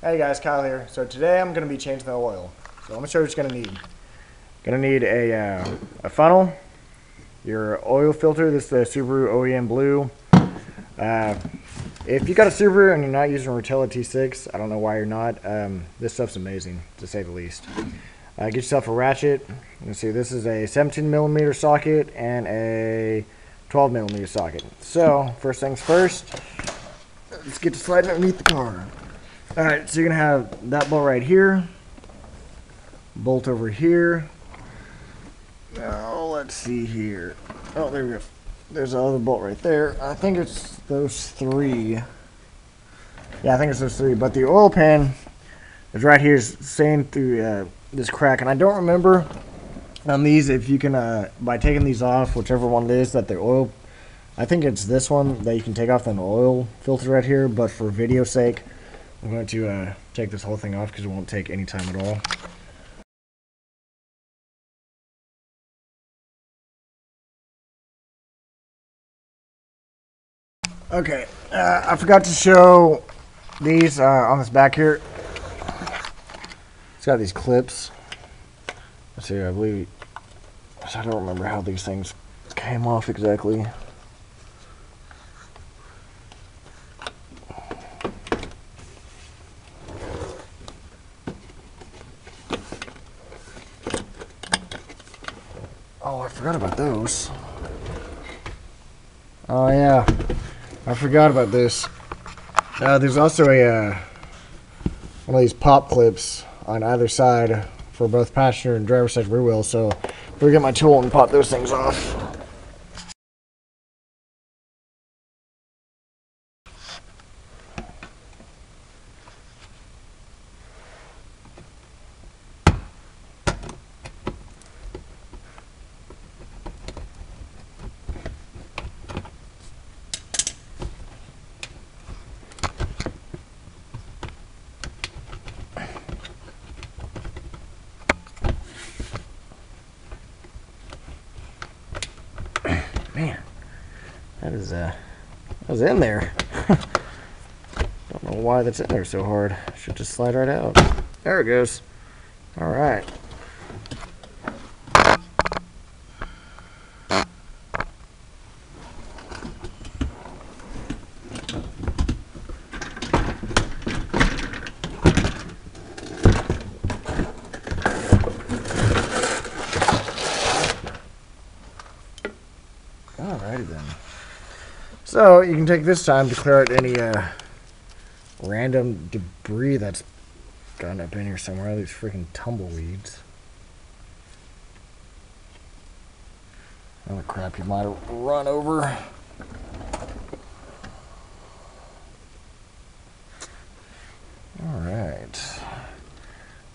Hey guys, Kyle here. So today I'm going to be changing the oil. So let me show you what you're going to need. Going to need a funnel, your oil filter. This is the Subaru OEM Blue. If you got a Subaru and you're not using a Rotella T6, I don't know why you're not. This stuff's amazing, to say the least. Get yourself a ratchet. You see, this is a 17mm socket and a 12mm socket. So first things first, let's get to sliding underneath the car. Alright, so you're going to have that bolt right here, bolt over here. Now, let's see here. Oh, there we go. There's another bolt right there. I think it's those three. Yeah, I think it's those three. But the oil pan is right here, staying through this crack. And I don't remember on these if you can, by taking these off, whichever one it is, that the oil, I think it's this one that you can take off the oil filter right here. But for video sake, I'm going to take this whole thing off because it won't take any time at all. Okay, I forgot to show these on this back here. It's got these clips. Let's see, I believe, I don't remember how these things came off exactly. Oh, I forgot about those. Oh yeah, I forgot about this. There's also a one of these pop clips on either side for both passenger and driver's side rear wheel. So we'll get my tool and pop those things off. Man, that was in there. Don't know why that's in there so hard. Should just slide right out. There it goes. All right. Alrighty then. So you can take this time to clear out any random debris that's gotten up in here somewhere. All these freaking tumbleweeds. All the crap you might have run over. Alright.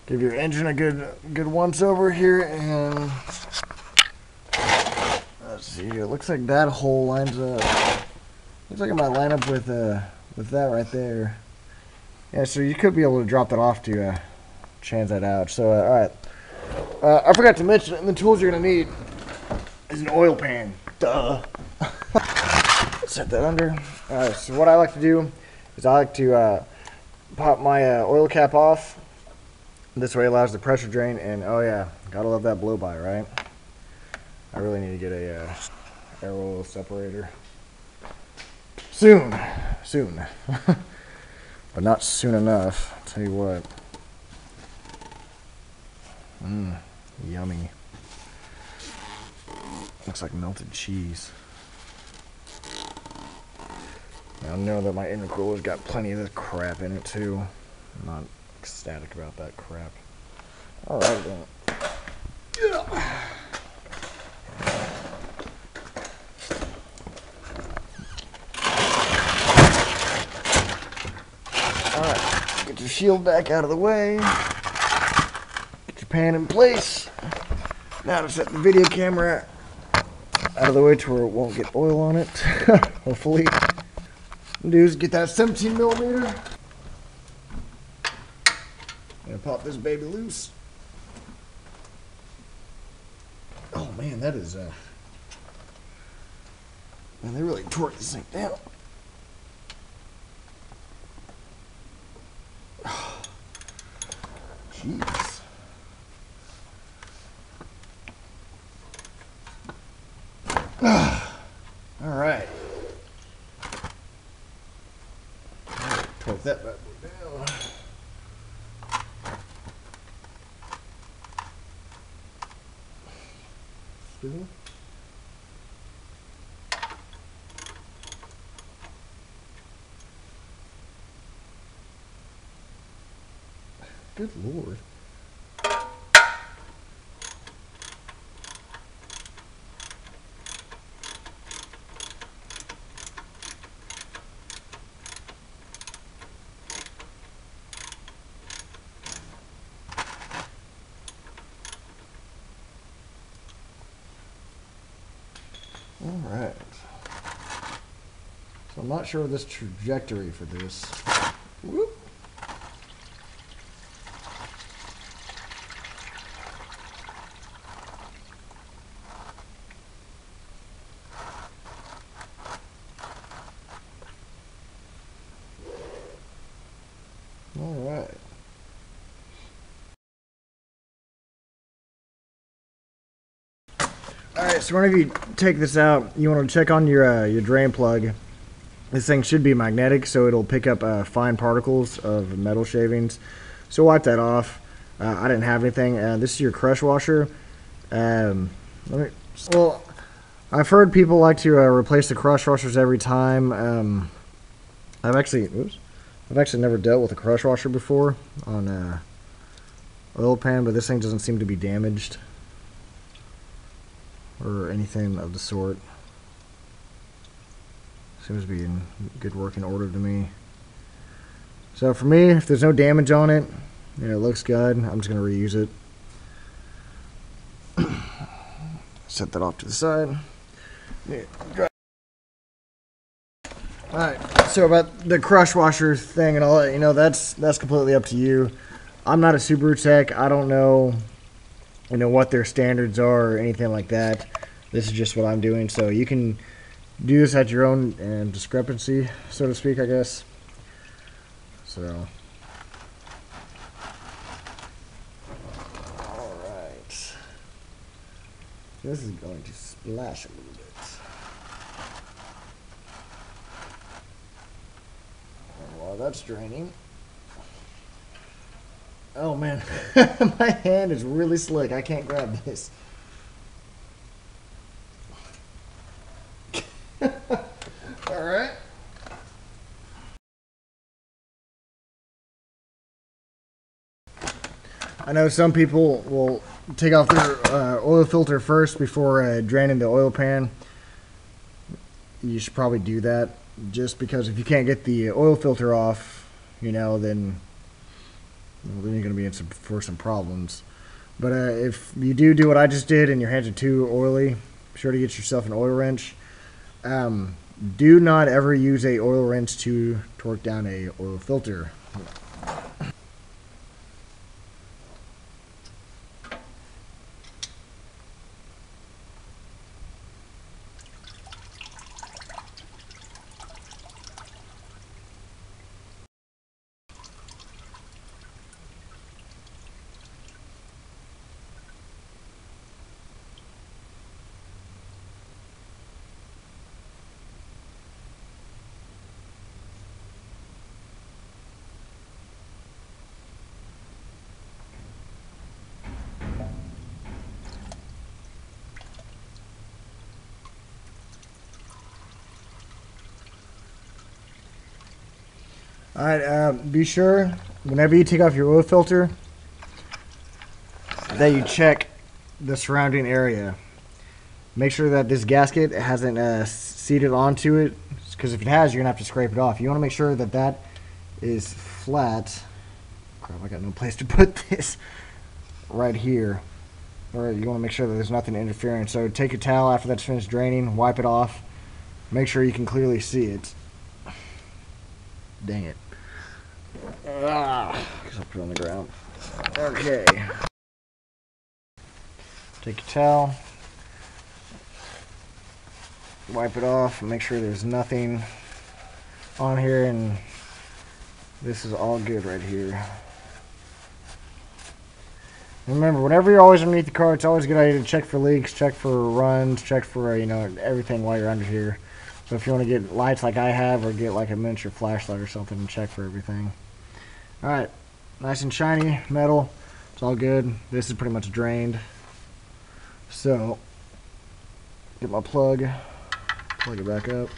Give your engine a good once over here, and let's see, it looks like that hole lines up. Looks like it might line up with that right there. Yeah, so you could be able to drop that off to change that out. So, alright. I forgot to mention, the tools you're going to need is an oil pan. Duh. Set that under. Alright, so what I like to do is I like to pop my oil cap off. This way allows the pressure drain, and oh yeah, gotta love that blow-by, right? I really need to get a air oil separator. Soon. But not soon enough. I'll tell you what. Yummy. Looks like melted cheese. I know that my intercooler's got plenty of this crap in it too. I'm not ecstatic about that crap. Alright then. Yeah. Alright, get your shield back out of the way. Get your pan in place. Now to set the video camera out of the way to where it won't get oil on it. Hopefully. What I'm do is get that 17mm and pop this baby loose. Oh man, that is man, they really tore this thing down. Jeez. All right. Torque that bad boy down. Spoon. Good Lord. All right. So I'm not sure of this trajectory for this. Whoop. All right. All right, so whenever you take this out, you want to check on your drain plug. This thing should be magnetic, so it'll pick up fine particles of metal shavings. So wipe that off. I didn't have anything. This is your crush washer. Well, I've heard people like to replace the crush washers every time. I've actually never dealt with a crush washer before on oil pan, but this thing doesn't seem to be damaged or anything of the sort. Seems to be in good working order to me. So for me, if there's no damage on it, it looks good, I'm just going to reuse it. Set that off to the side. Alright, so about the crush washer thing and all that, that's completely up to you. I'm not a Subaru tech. I don't know, what their standards are or anything like that. This is just what I'm doing, so you can do this at your own discrepancy, so to speak, I guess. So, alright. This is going to splash a little bit. While that's draining. Oh man, my hand is really slick. I can't grab this. Alright. I know some people will take off their oil filter first before draining the oil pan. You should probably do that, just because if you can't get the oil filter off, then you're going to be in for some problems. But if you do what I just did and your hands are too oily, be sure to get yourself an oil wrench. Do not ever use a oil wrench to torque down a oil filter. Alright, be sure whenever you take off your oil filter that you check the surrounding area. Make sure that this gasket hasn't seated onto it, because if it has, you're going to have to scrape it off. You want to make sure that that is flat. Crap, I got no place to put this. Right here. Or you want to make sure that there's nothing interfering. So take your towel after that's finished draining, wipe it off. Make sure you can clearly see it. Dang it. Because I'll put it on the ground. Okay. Take your towel. Wipe it off. Make sure there's nothing on here. And this is all good right here. Remember, whenever you're always underneath the car, it's always a good idea to check for leaks, check for runs, check for, everything while you're under here. So if you want to get lights like I have, or get like a miniature flashlight or something, and check for everything. Alright, nice and shiny metal. It's all good. This is pretty much drained. So, get my plug it back up.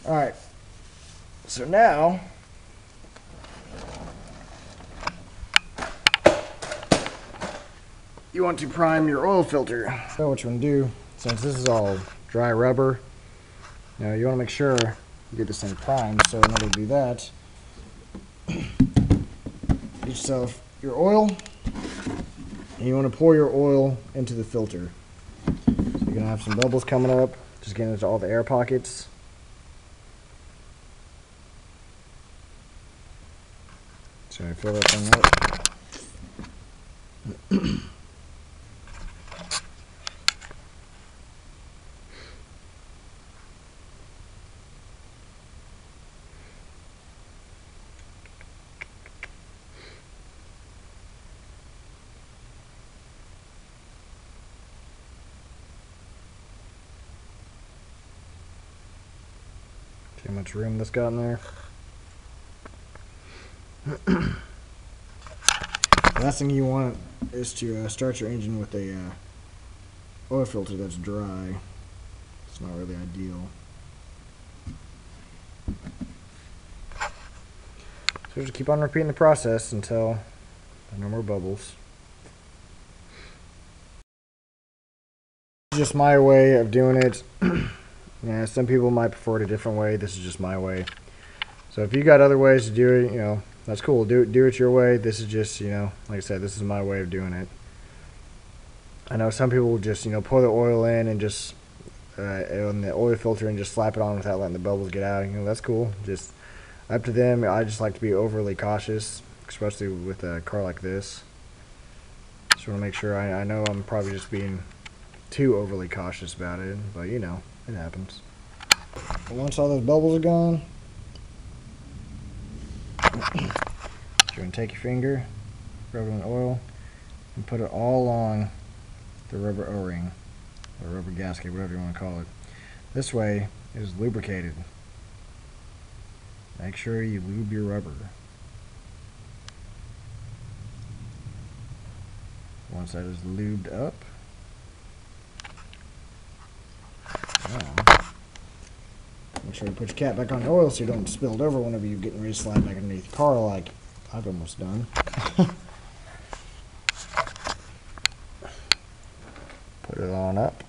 Alright, so now you want to prime your oil filter. So what you want to do, since this is all dry rubber, you want to make sure you get this thing primed. So in order to do that, get yourself your oil, and you want to pour your oil into the filter. So you're going to have some bubbles coming up, just getting into all the air pockets. So I fill that thing up. See how much room this got in there. The last thing you want is to start your engine with a oil filter that's dry. It's not really ideal. So just keep on repeating the process until there are no more bubbles. This is just my way of doing it. Yeah, some people might prefer it a different way. This is just my way. So if you got other ways to do it, that's cool. Do it your way. This is just, like I said, this is my way of doing it. I know some people will just, pour the oil in and just on the oil filter and just slap it on without letting the bubbles get out. That's cool. Just up to them. I just like to be overly cautious, especially with a car like this. Just want to make sure. I know I'm probably just being too overly cautious about it, but it happens. Once all those bubbles are gone, you're going to take your finger, rub it in oil, and put it all along the rubber O-ring, or rubber gasket, whatever you want to call it. This way it is lubricated. Make sure you lube your rubber. Once that is lubed up, make sure you put your cap back on the oil so you don't spill it over whenever you're getting ready to slide back underneath the car like I've almost done. Put it on up.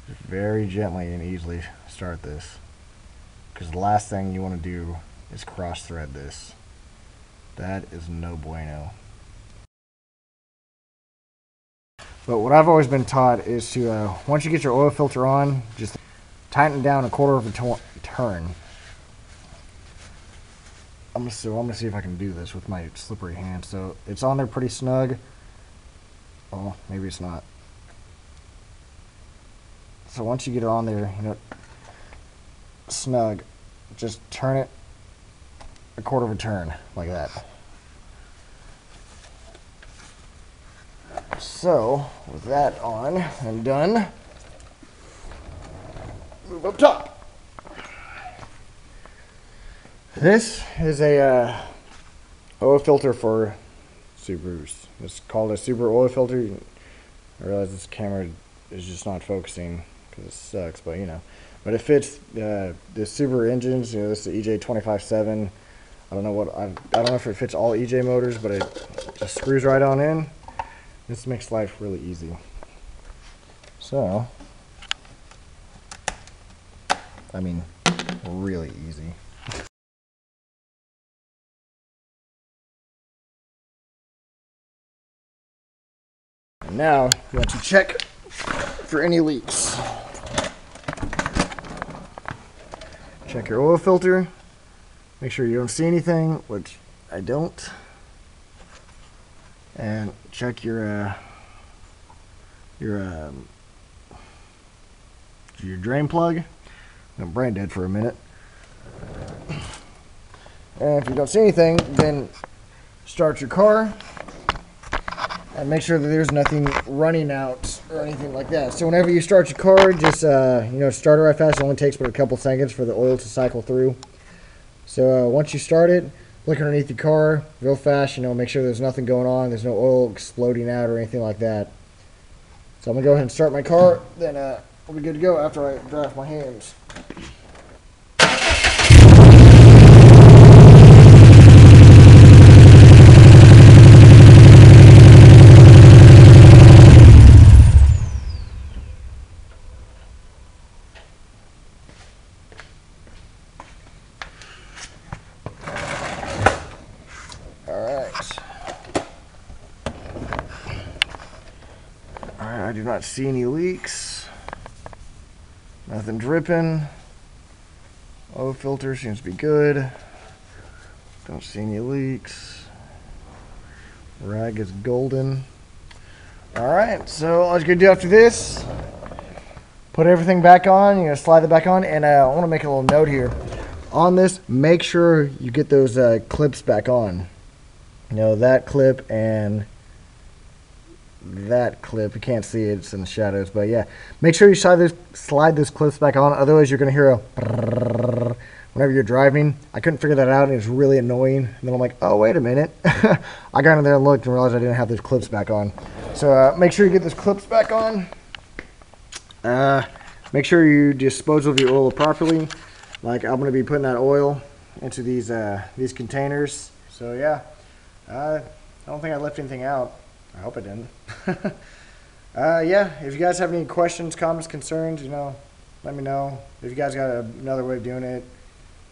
Just very gently and easily start this, because the last thing you want to do is cross thread this. That is no bueno. But what I've always been taught is to, once you get your oil filter on, just tighten it down a quarter of a turn. I'm gonna see if I can do this with my slippery hand. So it's on there pretty snug. Oh, maybe it's not. So once you get it on there, snug, just turn it a quarter of a turn like that. So with that on and done, move up top. This is a oil filter for Subarus. It's called a Subaru oil filter. I realize this camera is just not focusing because it sucks, but but it fits the Subaru engines. This is the EJ257. I don't know if it fits all EJ motors, but it just screws right on in. This makes life really easy. So, really easy. And now you want to check for any leaks. Check your oil filter. Make sure you don't see anything, which I don't. And check your your drain plug. I'm brain dead for a minute. And if you don't see anything, then start your car and make sure that there's nothing running out or anything like that. So whenever you start your car, just start it right fast. It only takes but a couple seconds for the oil to cycle through. So once you start it, look underneath your car real fast. Make sure there's nothing going on. There's no oil exploding out or anything like that. So I'm gonna go ahead and start my car. Then we'll be good to go after I dry off my hands. Alright, I do not see any leaks. Nothing dripping. Oil filter seems to be good. Don't see any leaks. Rag is golden. Alright, so all I was going to do after this, put everything back on, slide it back on, and I want to make a little note here. On this, make sure you get those clips back on. That clip and that clip. You can't see it, it's in the shadows, but yeah, make sure you slide those clips back on, otherwise you're going to hear a brrrr whenever you're driving. I couldn't figure that out, and it was really annoying. And then I'm like, oh, wait a minute. I got in there and looked and realized I didn't have those clips back on. So make sure you get those clips back on. Make sure you dispose of your oil properly. Like, I'm going to be putting that oil into these containers. So yeah, I don't think I left anything out. I hope I didn't. Yeah, if you guys have any questions, comments, concerns, let me know. If you guys got another way of doing it,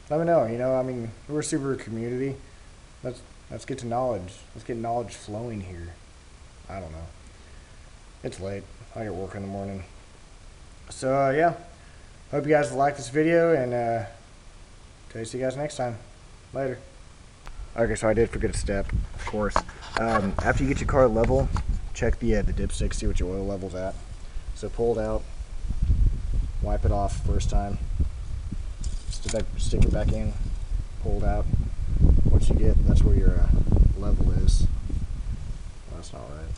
let me know. I mean, we're a super community. Let's get to knowledge. Let's get knowledge flowing here. I don't know. It's late. I got work in the morning. So yeah, hope you guys like this video, and see you guys next time. Later. Okay, so I did forget a step, of course. After you get your car level, check the dipstick, see what your oil level's at. So pull it out, wipe it off first time, stick it back in, pull it out. What you get, that's where your level is. Well, that's not right.